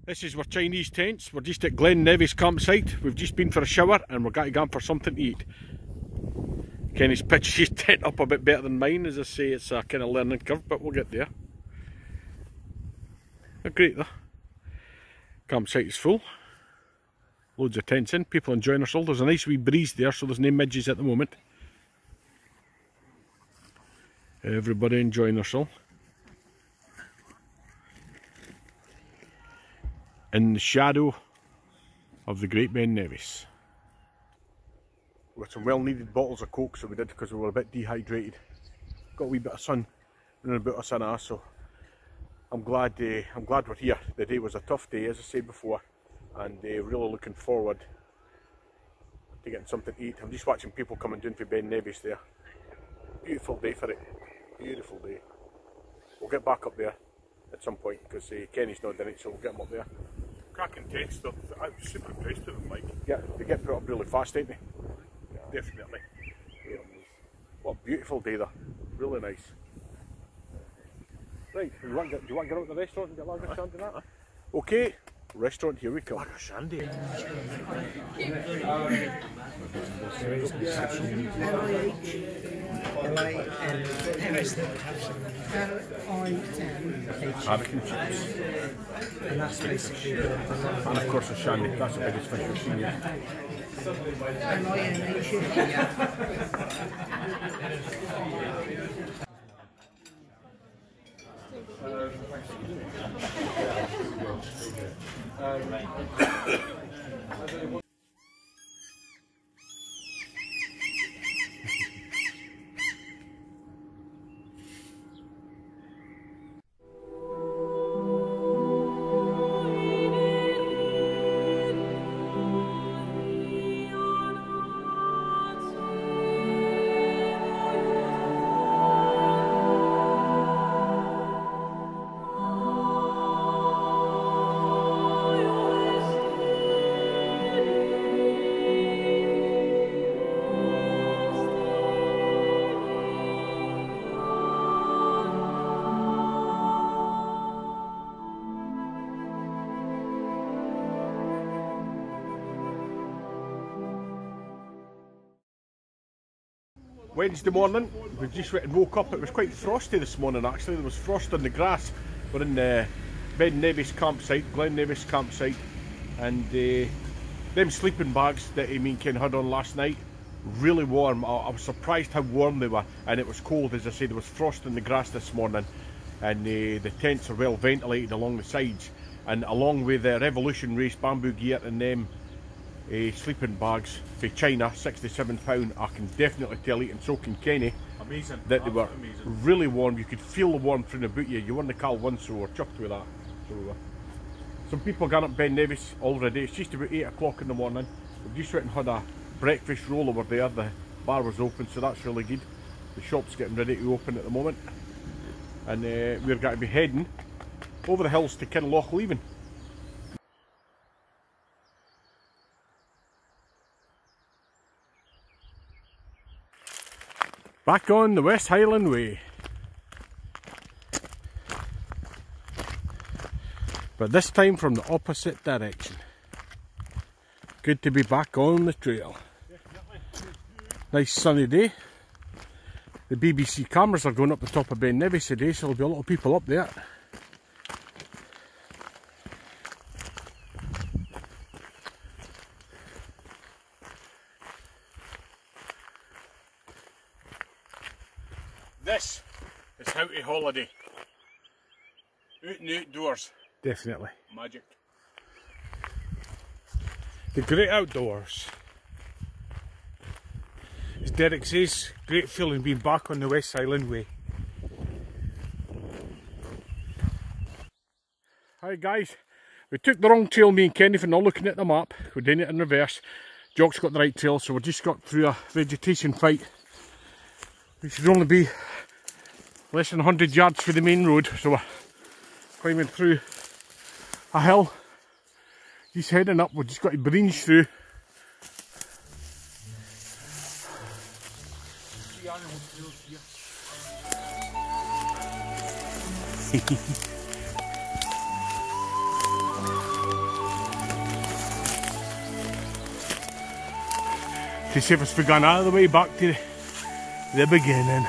This is our Chinese tents. We're just at Glen Nevis campsite. We've just been for a shower and we're going to go for something to eat. Kenny's pitched his tent up a bit better than mine. As I say, it's a kind of learning curve, but we'll get there. They're great though. Campsite is full. Loads of tents in, people enjoying themselves. There's a nice wee breeze there, so there's no midges at the moment. Everybody enjoying themselves. In the shadow of the Great Ben Nevis. With some well needed bottles of Coke, so we did, because we were a bit dehydrated. Got a wee bit of sun running about us and us, so I'm glad we're here. The day was a tough day, as I said before, and really looking forward to getting something to eat. I'm just watching people coming down for Ben Nevis there. Beautiful day for it, beautiful day. We'll get back up there at some point, because Kenny's not done it, so we'll get him up there. Cracking tents though. I was super impressed with them, Mike. Yeah, they get put up really fast, don't they? Yeah, definitely. Yeah. What a beautiful day though. Really nice. Right, do you want to get out to the restaurant and get lager shandy and that? Okay, restaurant, here we come. Lager shandy. Hurricane chips. And that's basically and of course a shandy. That's the biggest fish we've seen yet. Wednesday morning, we just woke up. It was quite frosty this morning actually. There was frost on the grass. We're in the Ben Nevis campsite, Glen Nevis campsite, and them sleeping bags that me and Ken had on last night, really warm. I was surprised how warm they were, and it was cold. As I said, there was frost in the grass this morning, and the tents are well ventilated along the sides, and along with the Revolution race bamboo gear and them sleeping bags for China, £67. I can definitely tell you, and so can Kenny, amazing, that they were amazing. Really warm. You could feel the warmth from about you. You won the Cal once, so we're chuffed with that. So some people got up Ben Nevis already. It's just about 8 o'clock in the morning. We've just went and had a breakfast roll over there. The bar was open, so that's really good. The shop's getting ready to open at the moment, and we're going to be heading over the hills to Kinloch Leaving. Back on the West Highland Way. But this time from the opposite direction. Good to be back on the trail. Nice sunny day. The BBC cameras are going up the top of Ben Nevis today, so there'll be a lot of people up there. This is how to holiday. Out and outdoors. Definitely. Magic. The great outdoors. As Derek says, great feeling being back on the West Highland Way. Hi guys, we took the wrong trail, me and Kenny, for not looking at the map. We're doing it in reverse. Jock's got the right trail, so we just got through a vegetation fight. We should only be less than 100 yards for the main road, so we're climbing through a hill. Just heading up, we've just got to breeze through. to save us from going all the way back to the beginning.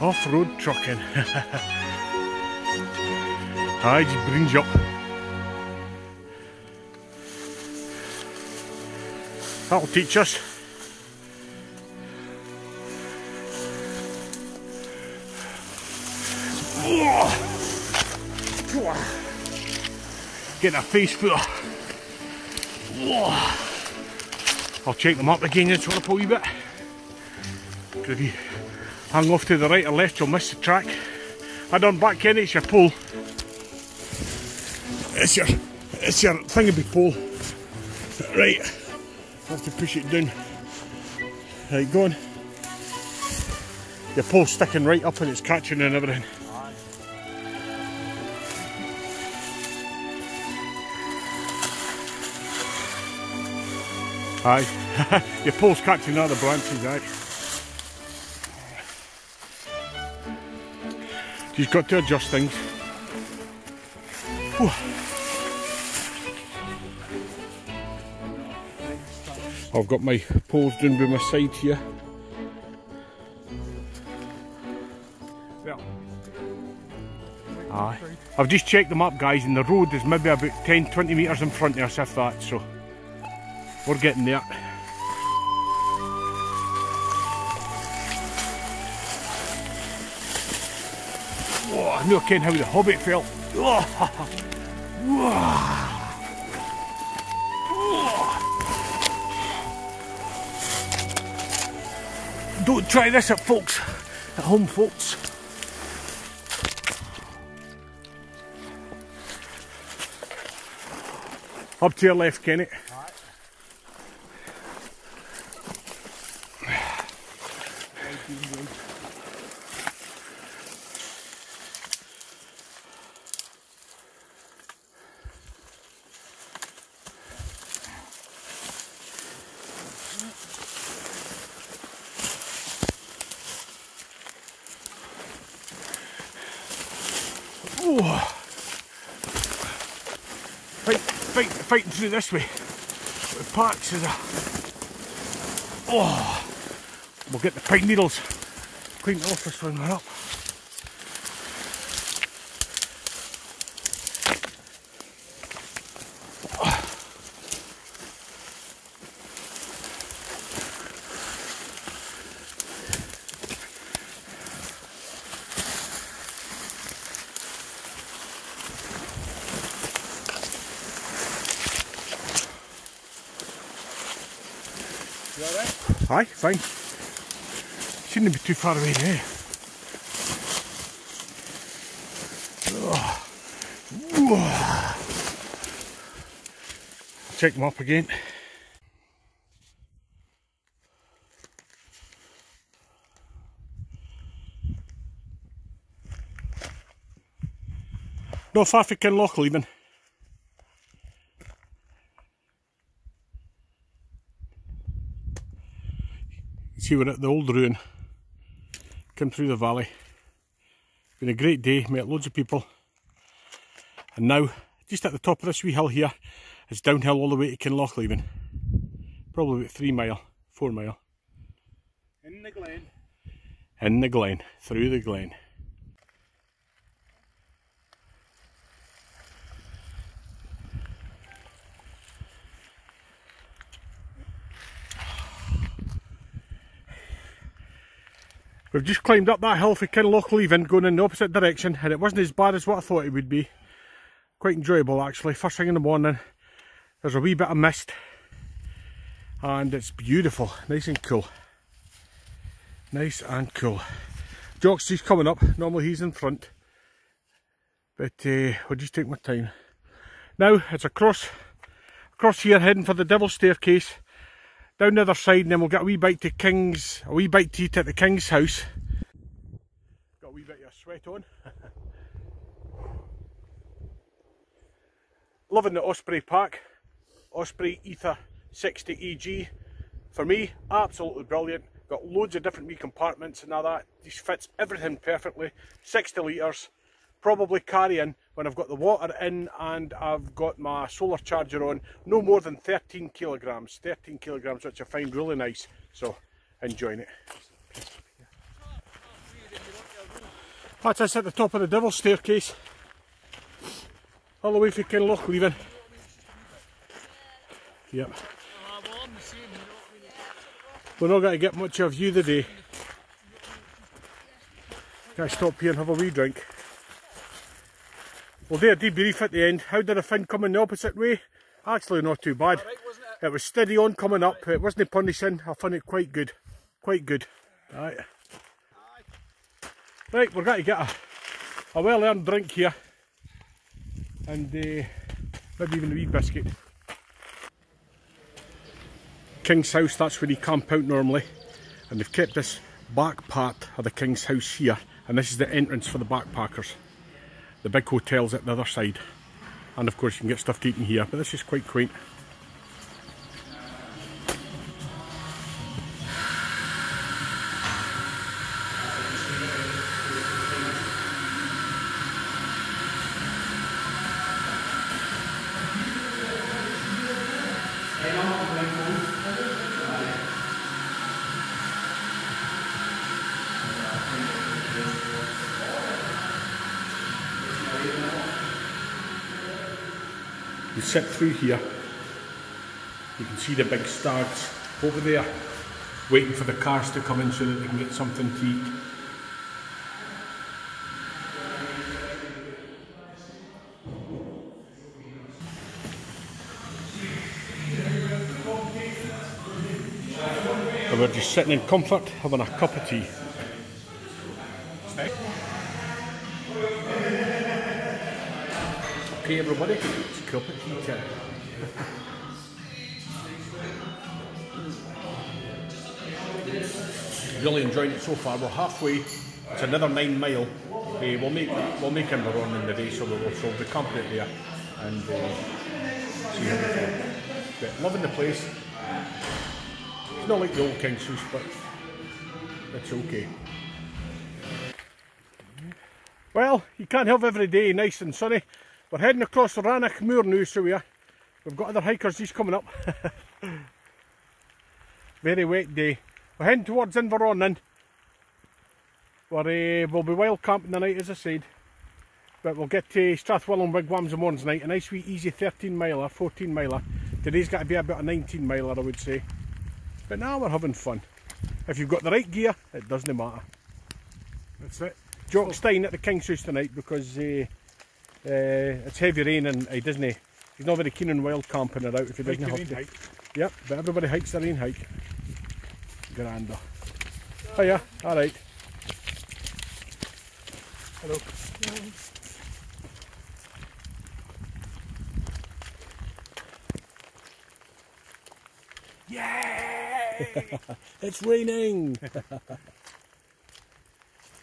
Off-road trucking. Aye, just brings you up. That'll teach us. Getting a face full of. I'll check them up again just for a wee bit. Because if you hang off to the right or left, you'll miss the track. I done back in, it's your pole. It's your thingy pole. Right, you have to push it down. Right, go on. Your pole's sticking right up and it's catching and everything. Aye, your pole's catching all the branches, aye. You've got to adjust things. Whew. I've got my poles down by my side here. Well, aye. I've just checked them up, guys, and the road is maybe about 10-20 metres in front of us, if that, so we're getting there. Oh, I knew again how the Hobbit felt. Oh. Don't try this at home folks. Up to your left, Kenny. Fighting through this way with parks is a. Oh, we'll get the pine needles cleaned off this when we're up. You alright? Aye, fine. Shouldn't be too far away there. Check them up again. No far from Kinlochel even. See, we're at the old ruin. Come through the valley. Been a great day, met loads of people. And now, just at the top of this wee hill here, it's downhill all the way to Kinlochel even. Probably about 3 mile, 4 mile. In the glen. In the glen, through the glen. We've just climbed up that hill for Kinlochel even, going in the opposite direction, and it wasn't as bad as what I thought it would be. Quite enjoyable actually. First thing in the morning, there's a wee bit of mist, and it's beautiful, nice and cool. Nice and cool. Jock's just coming up, normally he's in front. but we'll just take my time. Now it's across here, heading for the Devil's Staircase, down the other side, and then we'll get a wee bite to eat at the King's house. Got a wee bit of sweat on. Loving the Osprey pack, Osprey Ether 60 EG. For me, absolutely brilliant. Got loads of different wee compartments and all that. This fits everything perfectly. 60 litres, probably carrying when I've got the water in and I've got my solar charger on. No more than 13 kilograms. 13 kilograms, which I find really nice. So, enjoying it. That's us at the top of the Devil's Staircase. All the way from Kinloch leaving. Yep. We're not going to get much of you today. Can I stop here and have a wee drink? We'll do a debrief at the end. How did I find coming the opposite way? Actually not too bad. Right, it was steady on coming up. It wasn't punishing. I found it quite good. Quite good. Right. Right, we're going to get a well-earned drink here. And maybe even a wee biscuit. King's house, that's where they camp out normally, and they've kept this back part of the King's house here, and this is the entrance for the backpackers. The big hotel's at the other side, and of course you can get stuff to eat in here, but this is quite quaint. You sit through here, you can see the big stags over there waiting for the cars to come in so that they can get something to eat. And we're just sitting in comfort having a cup of tea. Okay everybody, it's a cup of tea time. Really enjoying it so far. We're halfway. It's another 9 mile. We'll make Inverrone in the day, so we'll be camping it there and see how we go. But loving the place. It's not like the old King's house, but it's okay. Well, you can't have every day nice and sunny. We're heading across the Rannoch Moor now, so we are. We've got other hikers just coming up. Very wet day. We're heading towards Inverrone. We'll be wild camping the night, as I said. But we'll get to Strathwell and Wigwams and Morns night. A nice wee easy 13 miler, 14 miler. Today's got to be about a 19 miler, I would say. But now we're having fun. If you've got the right gear, it doesn't matter. That's it. Jock's staying at the King's house tonight because it's heavy rain and he's not very keen on wild camping it out if he doesn't have to. Hike. Yep, but everybody hikes their rain hike. Grander. Oh yeah, alright. Hello. Yay! It's raining!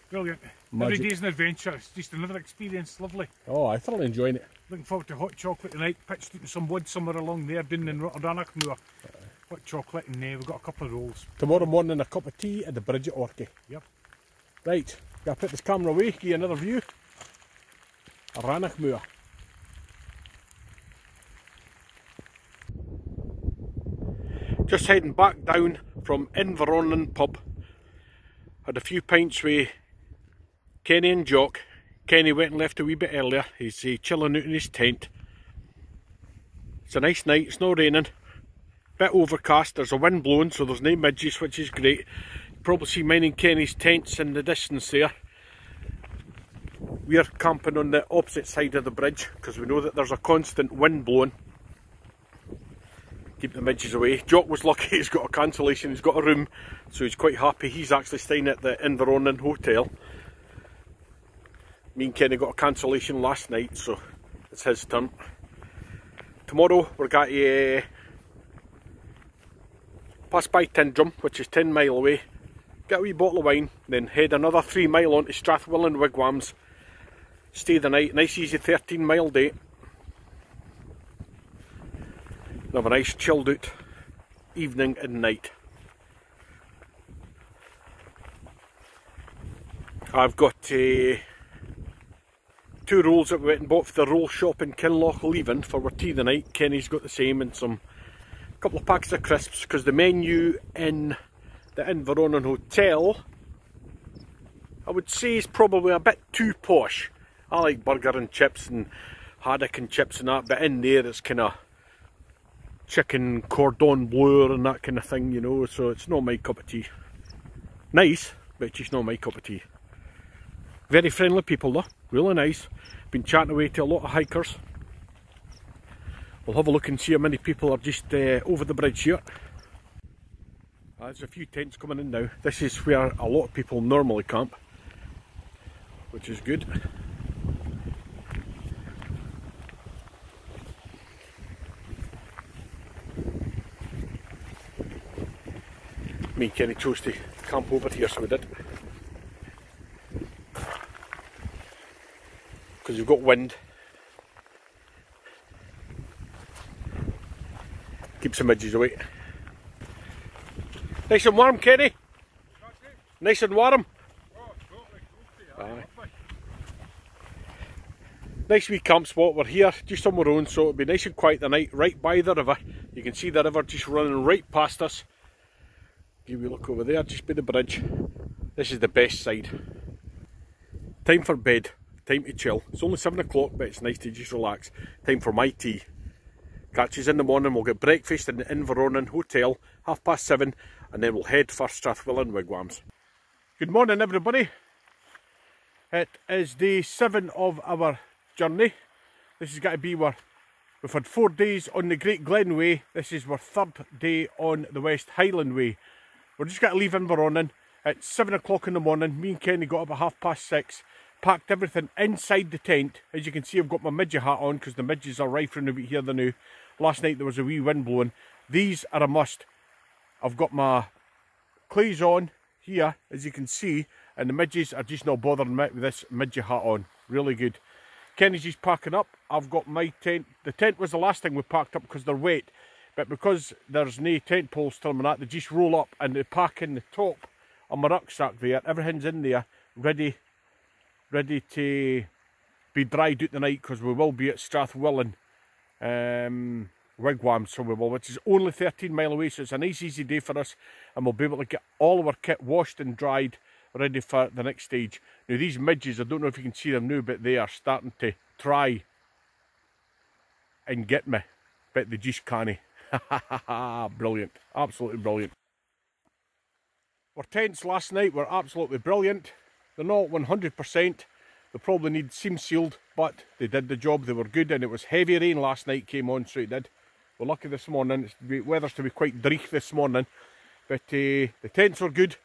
Brilliant. Every day's an adventure. It's just another experience. Lovely. Oh, I'm thoroughly enjoying it. Looking forward to hot chocolate tonight. Pitched into some wood somewhere along there, down in Rannoch Moor. Hot chocolate, and we've got a couple of rolls. Tomorrow morning, a cup of tea at the bridge at Orkney. Yep. Right, gotta put this camera away, give you another view. Rannoch Moor. Just heading back down from Inverrone pub. Had a few pints with Kenny and Jock. Kenny went and left a wee bit earlier. He's chilling out in his tent. It's a nice night, it's not raining. Bit overcast, there's a wind blowing so there's no midges, which is great. You probably see mine and Kenny's tents in the distance there. We're camping on the opposite side of the bridge because we know that there's a constant wind blowing. Keep the midges away. Jock was lucky, he's got a cancellation, he's got a room, so he's quite happy. He's actually staying at the Inverrone Hotel. Me and Kenny got a cancellation last night, so it's his turn. Tomorrow we're going to pass by Densum, which is 10 mile away, get a wee bottle of wine, then head another 3 mile on to Strathwillan Wigwams, stay the night, nice easy 13 mile day. Have a nice chilled out evening and night. I've got 2 rolls that we went and bought for the roll shop in Kinloch leaving for our tea the night. Kenny's got the same, and a couple of packets of crisps, because the menu in the Inveronan Hotel, I would say, is probably a bit too posh. I like burger and chips and haddock and chips and that, but in there it's kind of chicken cordon bleu and that kind of thing, you know, so it's not my cup of tea. Nice, but it's just not my cup of tea. Very friendly people though, really nice. Been chatting away to a lot of hikers. We'll have a look and see how many people are just over the bridge here. There's a few tents coming in now. This is where a lot of people normally camp, which is good. Me and Kenny chose to camp over here, so we did. Because we've got wind. Keeps the midges away. Nice and warm, Kenny? Nice and warm? Aye. Nice wee camp spot. We're here just on our own, so it'll be nice and quiet tonight, right by the river. You can see the river just running right past us. Give you a look over there, just by the bridge. This is the best side. Time for bed, time to chill. It's only 7 o'clock, but it's nice to just relax. Time for my tea. Catch us in the morning, we'll get breakfast in the Inveronan Hotel, 7:30, and then we'll head for Strathwillan Wigwams. Good morning everybody. It is day 7 of our journey. This is going to be we've had 4 days on the Great Glen Way. This is our 3rd day on the West Highland Way. We're just going to leave Inveronan at 7 o'clock in the morning. Me and Kenny got up at 6:30, packed everything inside the tent. As you can see, I've got my midget hat on because the midges are rifling a bit here the now. Last night there was a wee wind blowing. These are a must. I've got my clays on here, as you can see, and the midges are just not bothering me with this midget hat on. Really good. Kenny's just packing up. I've got my tent. The tent was the last thing we packed up because they're wet, but because there's no tent poles to them and that, they just roll up and they pack in the top of my rucksack there. Everything's in there, ready to be dried out the night, because we will be at Strathwillan Wigwam, so we will, which is only 13 mile away, so it's a nice easy day for us, and we'll be able to get all of our kit washed and dried, ready for the next stage. Now these midges, I don't know if you can see them now, but they are starting to try and get me, but they just can't. Brilliant, absolutely brilliant. Our tents last night were absolutely brilliant. They're not 100%, they probably need seam sealed, but they did the job, they were good, and it was heavy rain last night came on, so it did. We're lucky this morning, the weather's to be quite dreich this morning, but the tents were good.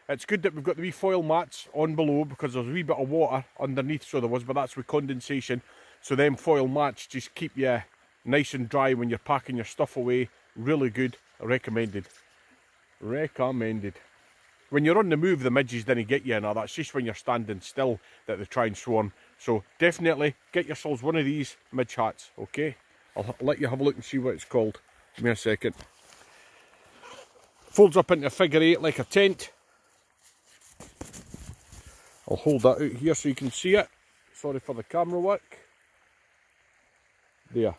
It's good that we've got the wee foil mats on below, because there's a wee bit of water underneath, so there was, but that's with condensation, so them foil mats just keep you nice and dry when you're packing your stuff away. Really good, recommended. Recommended. When you're on the move, the midges didn't get you, and that's just when you're standing still that they try and swarm. So definitely get yourselves one of these midge hats, okay? I'll let you have a look and see what it's called. Give me a second. Folds up into a figure 8 like a tent. I'll hold that out here so you can see it. Sorry for the camera work. There.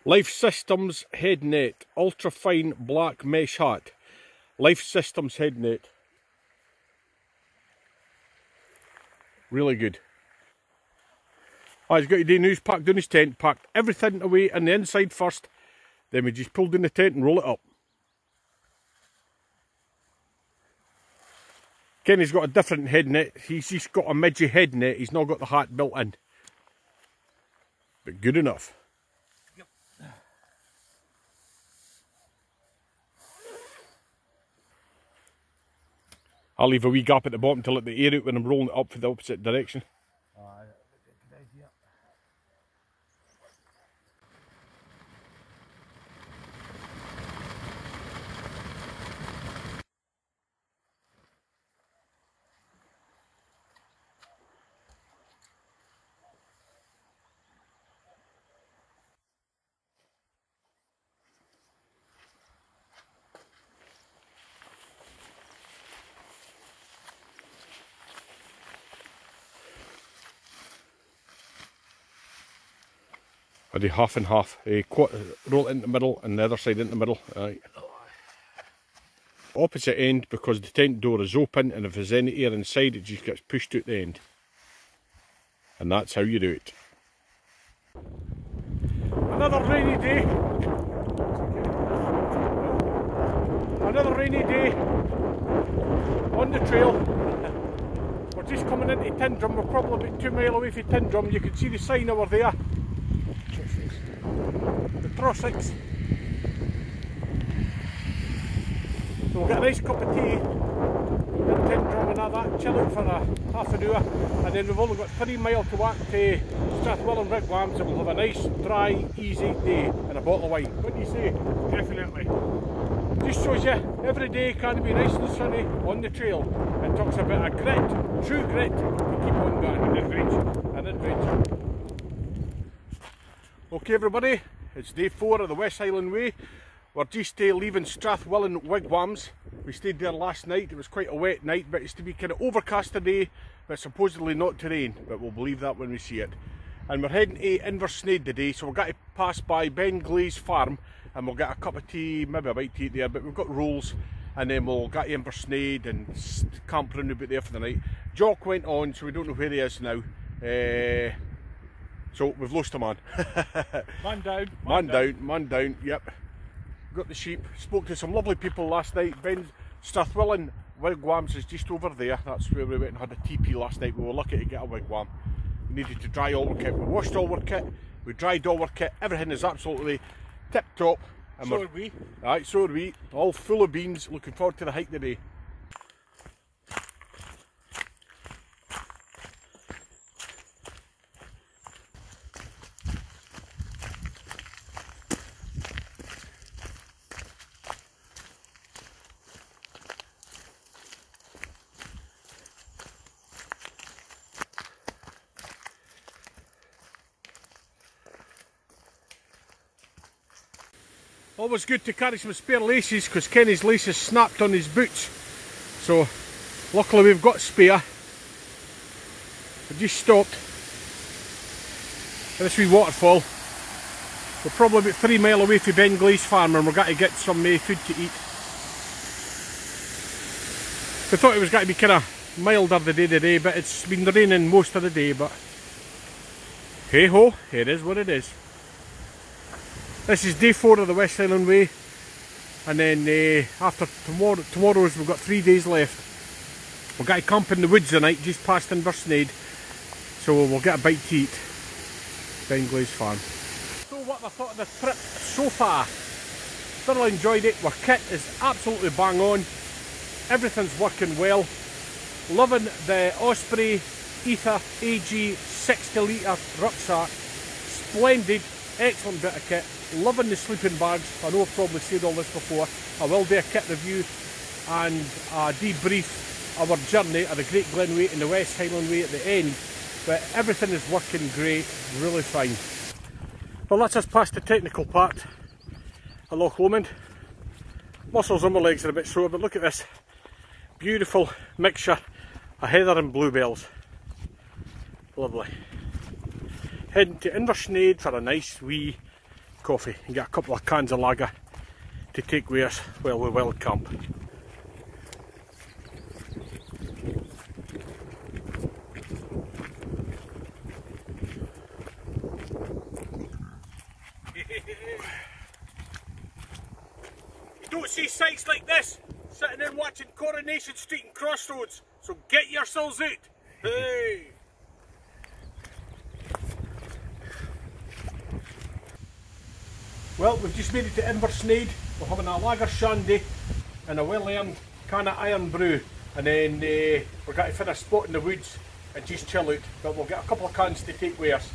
Life Systems head net, ultra fine black mesh hat. Life Systems head net. Really good. All he's got to do now is pack down his tent, packed everything away in the inside first, then we just pull down the tent and roll it up. Kenny's got a different head net. He's just got a midgy head net, he's not got the hat built in. But good enough. I'll leave a wee gap at the bottom to let the air out when I'm rolling it up for the opposite direction. Good idea. I do half and half. Roll it into the middle and the other side into the middle. Right. Opposite end, because the tent door is open, and if there's any air inside it just gets pushed out the end. And that's how you do it. Another rainy day. Another rainy day on the trail. We're just coming into Densum. We're probably about 2 miles away from Densum. You can see the sign over there. The Trossachs. So we'll get a nice cup of tea in Densum and all that, chill out for a half an hour, and then we've only got 3 miles to walk to Strathwillan Wigwams, and we'll have a nice, dry, easy day and a bottle of wine. What do you say? Definitely. Just shows you every day can be nice and sunny on the trail. It talks about a grit, true grit, to keep on going. An adventure. Okay everybody, it's day 4 of the West Highland Way. We're just leaving Strathwillan Wigwams. We stayed there last night. It was quite a wet night, but it's to be kind of overcast today, but supposedly not to rain, but we'll believe that when we see it. And we're heading to Inversnaid today, so we've got to pass by Ben Glay's farm, and we'll get a cup of tea, maybe a bite to eat there, but we've got rolls, and then we'll get to Inversnaid and camp around about there for the night. Jock went on, so we don't know where he is now. So we've lost a man. Man down. Man down, yep. Got the sheep, spoke to some lovely people last night. Ben's Strathwillan Wigwams is just over there. That's where we went and had a TP last night. We were lucky to get a wigwam. We needed to dry all our kit. We washed all our kit, we dried all our kit. Everything is absolutely tip top. And So are we. Right, so are we. All full of beans. Looking forward to the hike today. Always good to carry some spare laces, because Kenny's laces snapped on his boots. So luckily we've got spare. We just stopped at this wee waterfall. We're probably about 3 miles away from Ben Glay's farm, and we're going to get some food to eat. We thought it was going to be kind of milder the day today, but it's been raining most of the day, but hey ho, it is what it is. This is day 4 of the West Highland Way, and then after tomorrow's we've got 3 days left. We've got to camp in the woods tonight, just past Inversnaid, so we'll get a bite to eat. Ben Glay's farm. So what I thought of the trip so far? Thoroughly enjoyed it. Our kit is absolutely bang on. Everything's working well. Loving the Osprey Ether AG 60 litre rucksack. Splendid, excellent bit of kit. Loving the sleeping bags. I know I've probably said all this before. I will do a kit review and debrief our journey of the Great Glen Way and the West Highland Way at the end. But everything is working great, really fine. Well, that's us past the technical part of Loch Lomond. Muscles on my legs are a bit sore, but look at this beautiful mixture of heather and bluebells. Lovely. Heading to Inversnaid for a nice wee coffee and get a couple of cans of lager to take with us while we wild camp. You don't see sights like this sitting and watching Coronation Street and Crossroads, so get yourselves out. Hey! Well, we've just made it to Inversnaid. We're having a lager shandy and a well-earned can of iron brew. and then we're going to find a spot in the woods and just chill out. But we'll get a couple of cans to take with us.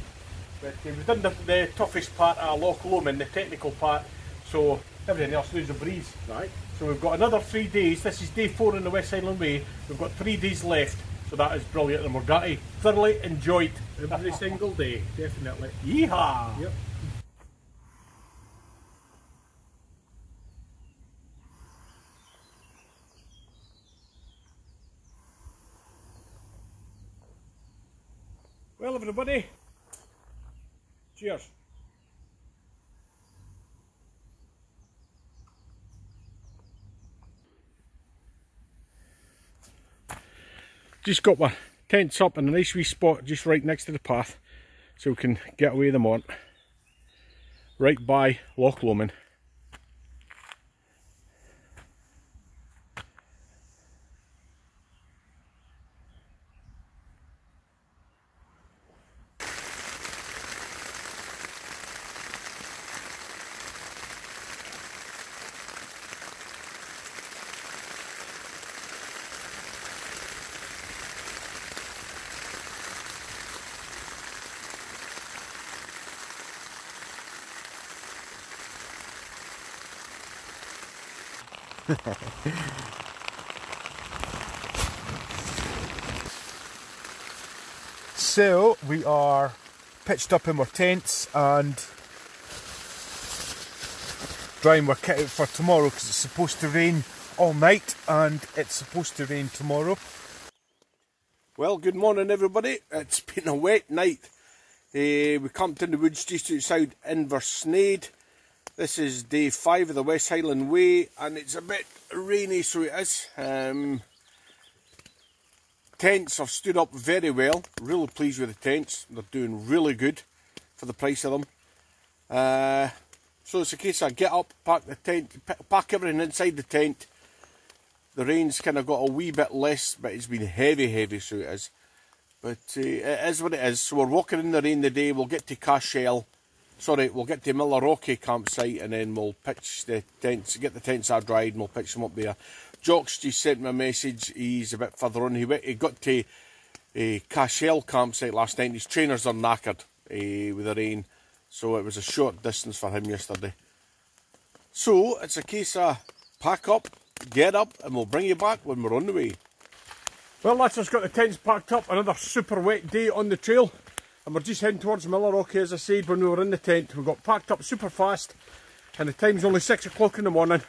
But we've done the toughest part of Loch Lomond, the technical part, so everything else is a breeze. Right. So we've got another 3 days. This is day 4 on the West Highland Way. We've got 3 days left, so that is brilliant, and we're going to thoroughly enjoy it. Every single day, definitely. Yeehaw! Yep. Well, everybody, cheers. Just got my tents up in a nice wee spot just right next to the path, so we can get away the morn. Right by Loch Lomond. So we are pitched up in our tents and drying our kit out for tomorrow because it's supposed to rain all night and it's supposed to rain tomorrow. Well, good morning everybody. It's been a wet night. We camped in the woods just outside Inversnaid. This is day 5 of the West Highland Way and it's a bit rainy, so it is. Tents have stood up very well. Really pleased with the tents. They're doing really good for the price of them. So it's a case of get up, pack the tent, pack everything inside the tent. The rain's kind of got a wee bit less, but it's been heavy, so it is. But it is what it is. So we're walking in the rain today. We'll get to Cashel. Sorry, we'll get to Millerockie campsite and then we'll pitch the tents, get the tents all dried and we'll pitch them up there. Jock's just sent me a message. He's a bit further on. He got to Cashel campsite last night. His trainers are knackered with the rain, so it was a short distance for him yesterday. So it's a case of pack up, get up, and we'll bring you back when we're on the way. Well, lads, I've got the tents packed up. Another super wet day on the trail, and we're just heading towards Millerockie. As I said when we were in the tent, we got packed up super fast, and the time's only 6 o'clock in the morning.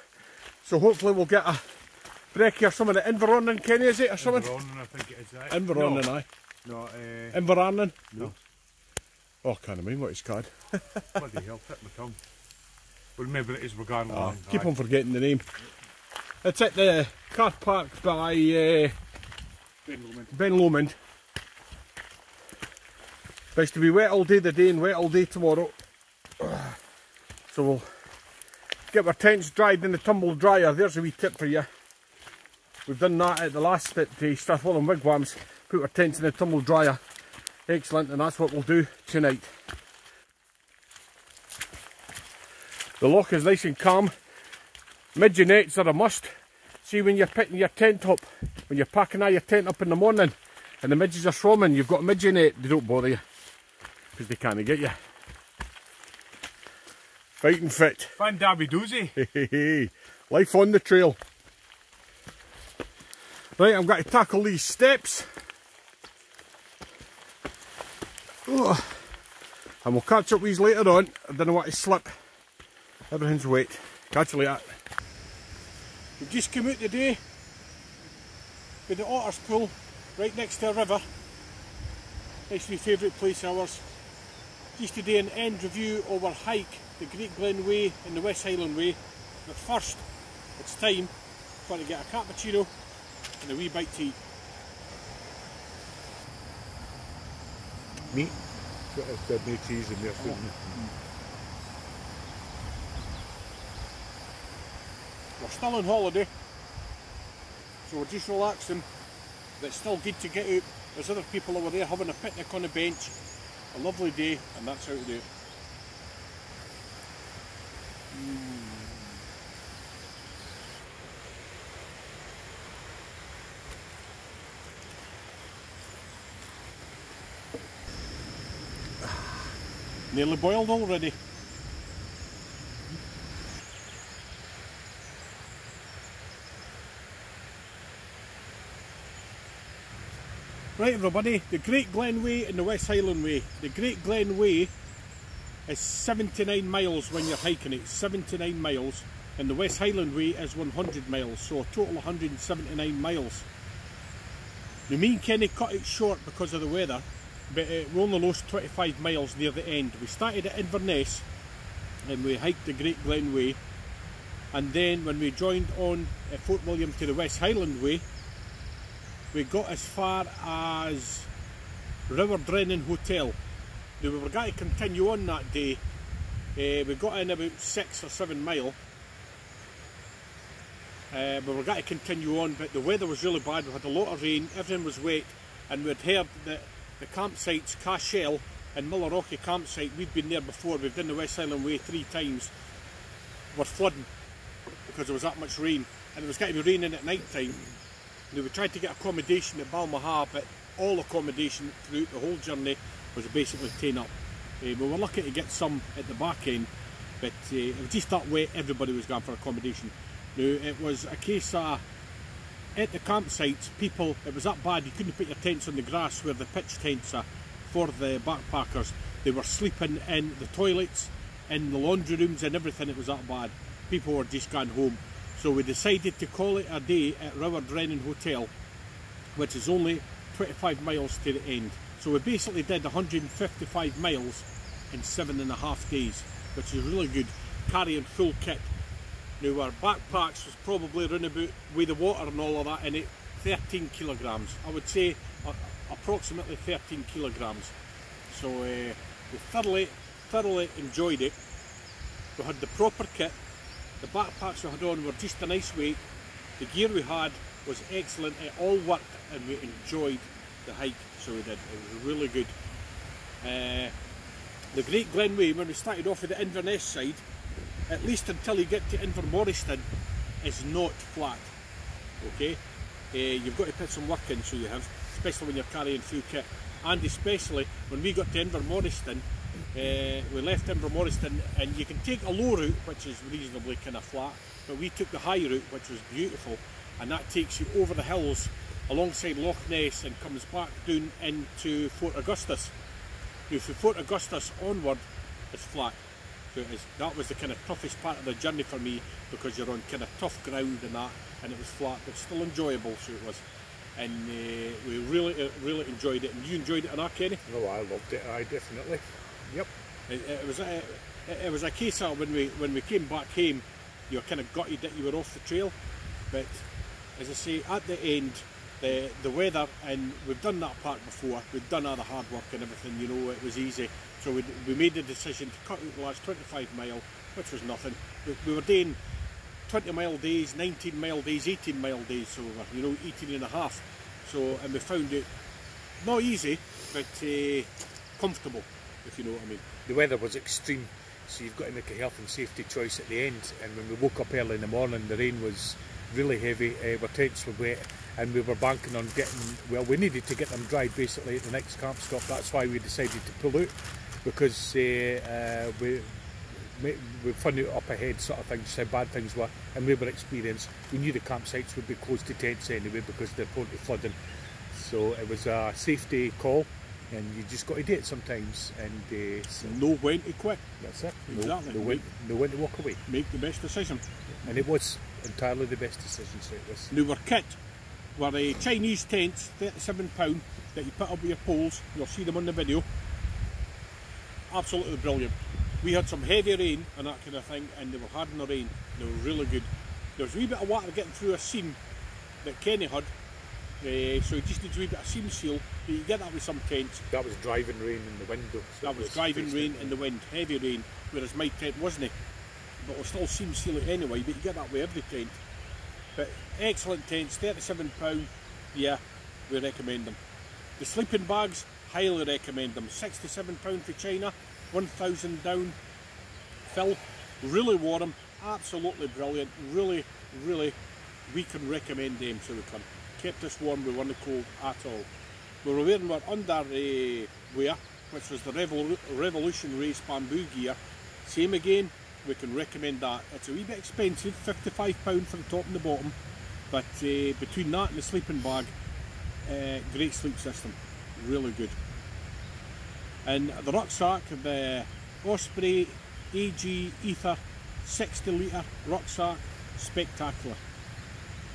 So hopefully we'll get a brekkie or something at Inveronnan, Kenny, is it, or something? Inveronnan, I think it is, aye. Inveronnan, aye. No, Inveronnan? No. Oh, I can't remember what it's called. Bloody hell, tip my tongue. But remember it is Regan Land. Keep on forgetting the name. It's at the car park by Ben Lomond. Supposed to be wet all day today and wet all day tomorrow. So we'll get our tents dried in the tumble dryer. There's a wee tip for you. We've done that at the last at Strathwollen Wigwams. Put our tents in the tumble dryer. Excellent, and that's what we'll do tonight. The loch is nice and calm. Midge nets are a must. See, when you're picking your tent up, when you're packing all your tent up in the morning and the midges are swarming, you've got a midge net, they don't bother you because they can't get you. Fighting fit. Fan Dabby Doozy. Life on the trail. Right, I'm going to tackle these steps. Oh. And we'll catch up with these later on. I don't want to slip. Everything's wet. Catch you later. We've just come out today with the Otters Pool right next to a river. Nice wee favourite place of ours. Just today an end review of our hike, the Great Glen Way and the West Highland Way. But first, it's time for to get a cappuccino and a wee bite to eat. Meat? There's no cheese in there, food. We're still on holiday, so we're just relaxing, but it's still good to get out. There's other people over there having a picnic on a bench. A lovely day, and that's how to do it. Nearly boiled already. Right everybody, the Great Glen Way and the West Highland Way. The Great Glen Way is 79 miles when you're hiking it, 79 miles, and the West Highland Way is 100 miles, so a total 179 miles. Now me and Kenny cut it short because of the weather, but we only lost 25 miles near the end. We started at Inverness and we hiked the Great Glen Way, and then when we joined on at Fort William to the West Highland Way, we got as far as River Drennan Hotel. Now we were going to continue on that day. We got in about 6 or 7 mile. We were going to continue on, but the weather was really bad. We had a lot of rain, everything was wet, and we'd heard that the campsites, Cashel and Millerrocky campsite, we'd been there before, we've done the West Highland Way 3 times, were flooding because there was that much rain, and it was going to be raining at night time. Now, we tried to get accommodation at Balmaha, but all accommodation throughout the whole journey was basically taken up. We were lucky to get some at the back end, but it was just that wet, everybody was going for accommodation. Now, it was a case of, at the campsites, people, it was that bad, you couldn't put your tents on the grass where the pitch tents are for the backpackers. They were sleeping in the toilets, in the laundry rooms and everything. It was that bad. People were just going home. So we decided to call it a day at River Drennan Hotel, which is only 25 miles to the end. So we basically did 155 miles in 7.5 days, which is really good, carrying full kit. Now our backpacks was probably around about, with the water and all of that in it, 13 kilograms. I would say approximately 13 kilograms. So we thoroughly enjoyed it. We had the proper kit. The backpacks we had on were just a nice weight. The gear we had was excellent. It all worked and we enjoyed the hike. So we did. It was really good. The Great Glen Way, when we started off with the Inverness side, at least until you get to Invermoriston, is not flat. Okay, you've got to put some work in, so you have, especially when you're carrying full kit, and especially when we got to Invermoriston. We left Invermoriston, and you can take a low route, which is reasonably kind of flat, but we took the high route, which was beautiful, and that takes you over the hills alongside Loch Ness and comes back down into Fort Augustus. Now from Fort Augustus onward, it's flat. So that was the kind of toughest part of the journey for me, because you're on kind of tough ground and that, and it was flat, but still enjoyable, so it was. And we really enjoyed it. And you enjoyed it or not, Kenny? Oh, I loved it, I definitely. Yep. It was a case of when we came back home, you were kind of gutted that you were off the trail, but as I say, at the end, the weather, and we've done that part before, we've done all the hard work and everything, you know, it was easy. So we made the decision to cut out the last 25 mile, which was nothing. We were doing 20 mile days, 19 mile days, 18 mile days, so we were, you know, 18 and a half. So, and we found it not easy, but comfortable, if you know what I mean. The weather was extreme, so you've got to make a health and safety choice at the end. And when we woke up early in the morning, the rain was really heavy, our tents were wet, and we were banking on getting, well, we needed to get them dried basically at the next camp stop. That's why we decided to pull out, because we found it up ahead sort of things, how bad things were, and we were experienced. We knew the campsites would be close to tents anyway because they're prone to flooding. So it was a safety call, and you just got to do it sometimes, and know when to quit. That's it. Exactly. Know when to walk away. Make the best decision. And it was entirely the best decision, so it was. Now our kit were a Chinese tents, £37, that you put up with your poles. You'll see them on the video. Absolutely brilliant. We had some heavy rain and that kind of thing, and they were hard in the rain. They were really good. There was a wee bit of water getting through a seam that Kenny had, so you just need a wee bit of seam seal, but you get that with some tents. That was driving rain in the window. So that was driving rain in the wind, heavy rain, whereas my tent wasn't. But we'll still seam seal it anyway, but you get that with every tent. But excellent tents, £37, yeah, we recommend them. The sleeping bags, highly recommend them. £67 for China, 1,000 down, fill, really warm, absolutely brilliant, really, we can recommend them, so we can. Kept us warm, we weren't cold at all. We were wearing our underwear, which was the Revolution Race bamboo gear. Same again, we can recommend that. It's a wee bit expensive, £55 for the top and the bottom, but between that and the sleeping bag, great sleep system, really good. And the rucksack, the Osprey AG Ether 60 litre rucksack, spectacular.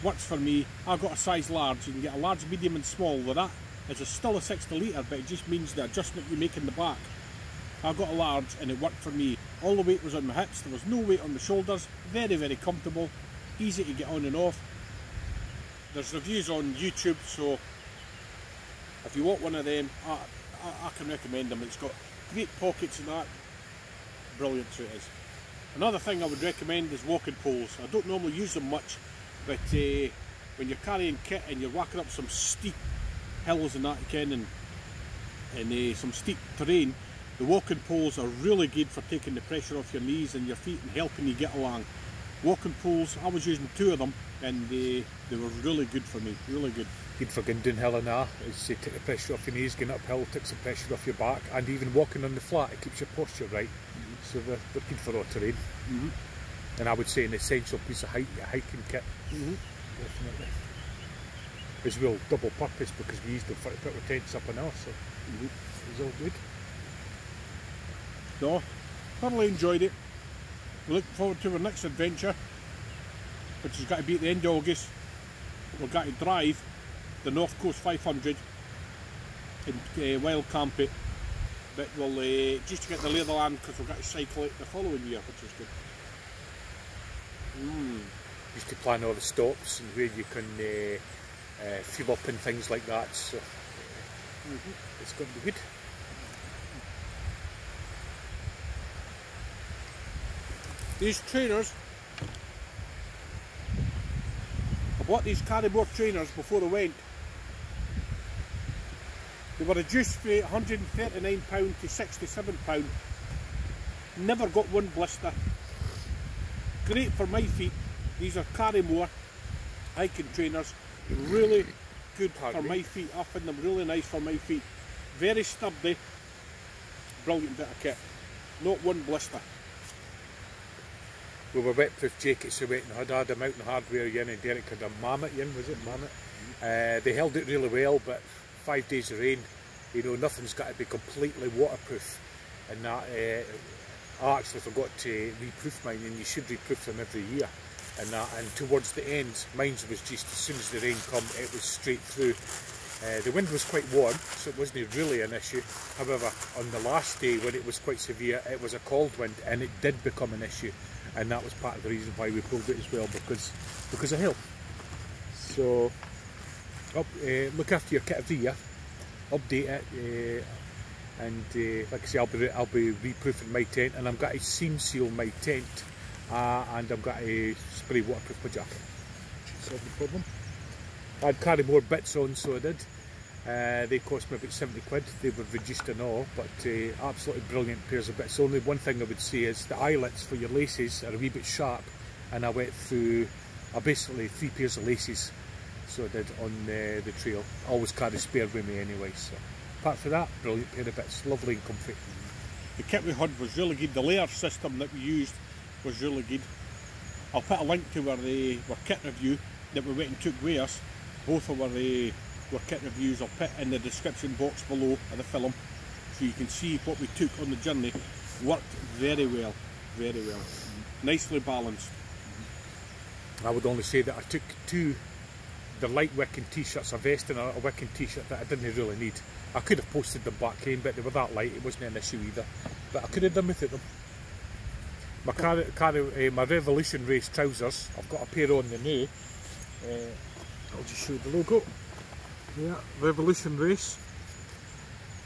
Works for me. I've got a size large. You can get a large, medium and small. With that, it's still a 60 litre, but it just means the adjustment you make in the back. I got a large and it worked for me. All the weight was on my hips, there was no weight on the shoulders, very, very comfortable, easy to get on and off. There's reviews on YouTube, so if you want one of them, I can recommend them. It's got great pockets and that, brilliant, so it is. Another thing I would recommend is walking poles. I don't normally use them much, but when you're carrying kit and you're walking up some steep hills and that, you can, and some steep terrain, the walking poles are really good for taking the pressure off your knees and your feet and helping you get along. Walking poles, I was using 2 of them and they were really good for me, really good. Good for going downhill and that, as you take the pressure off your knees, going uphill takes the pressure off your back, and even walking on the flat, it keeps your posture right. So they're good for all terrain. And I would say an essential piece of hiking kit. Definitely. As well, double purpose, because we used them for to put our tents up and off, so it was all good. No, thoroughly enjoyed it. We look forward to our next adventure, which has got to be at the end of August. We've got to drive the North Coast 500 and wild camp it, but we'll just to get the lay of the land, because we've got to cycle it the following year, which is good. Used to plan all the stops and where you can fuel up and things like that, so it's going to be good. These trainers, I bought these Caribou trainers before I went. They were reduced from £139 to £67. Never got one blister. Great for my feet. These are Caribou hiking trainers. Really good for my feet. I find them really nice for my feet. Very sturdy. Brilliant bit of kit. Not one blister. We were wetproof jackets, so wet and had a mountain hardware in, and Derek had a Mammoth in, was it? Mammoth? They held it really well, but 5 days of rain, you know, nothing's got to be completely waterproof. And that, I actually forgot to reproof mine, and you should reproof them every year. And towards the end, mine was just, as soon as the rain come, it was straight through. The wind was quite warm, so it wasn't really an issue. However, on the last day, when it was quite severe, it was a cold wind, and it did become an issue. And that was part of the reason why we pulled it as well, because of health. So, look after your kit every year, update it, and like I say, I'll be reproofing my tent, and I've got to seam seal my tent, and I've got to spray waterproof my jacket. Solve the problem. I had carry more bits on, so I did. They cost me about 70 quid. They were reduced and all, but absolutely brilliant pairs of bits. Only one thing I would say is the eyelets for your laces are a wee bit sharp, and I went through basically 3 pairs of laces, so I did on the trail. I always carry spare with me anyway, so apart from that, brilliant pair of bits, lovely and comfy. The kit we had was really good. The layer system that we used was really good. I'll put a link to our kit review that we went and took with us. Both of our kit reviews I'll put in the description box below of the film, so you can see what we took on the journey. Worked very well, very well. Nicely balanced. I would only say that I took 2 the light wicking t-shirts, a vest and a wicking t-shirt that I didn't really need. I could have posted them back in, but they were that light, it wasn't an issue either. But I could have done without them. My Revolution Race trousers, I've got a pair on the new. I'll just show you the logo. Yeah, Revolution Race.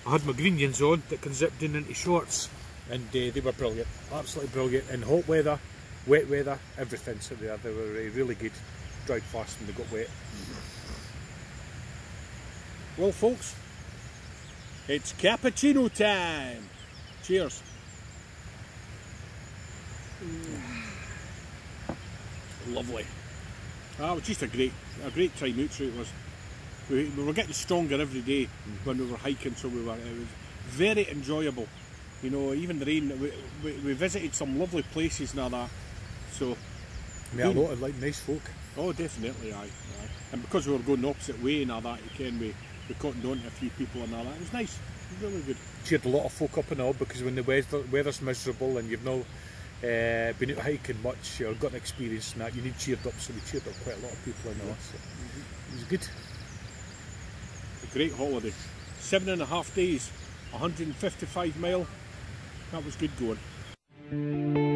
I had my green ones on that can zip down into shorts, and they were brilliant, absolutely brilliant. In hot weather, wet weather, everything. So they were really good. Dried fast and they got wet. Well, folks, it's cappuccino time. Cheers. Lovely. That was just a great time out, so it was. We were getting stronger every day when we were hiking, so it very enjoyable. You know, even the rain, we visited some lovely places and all that. So, met a lot of like nice folk. Oh, definitely, aye. And because we were going the opposite way and all that, you can, we cottoned on to a few people and all that. It was nice, really good. Cheered a lot of folk up and all, because when the weather's miserable and you've not been out hiking much or got an experience in that, you need cheered up, so we cheered up quite a lot of people and all. So it was good. A great holiday. 7.5 days, 155 mile. That was good going.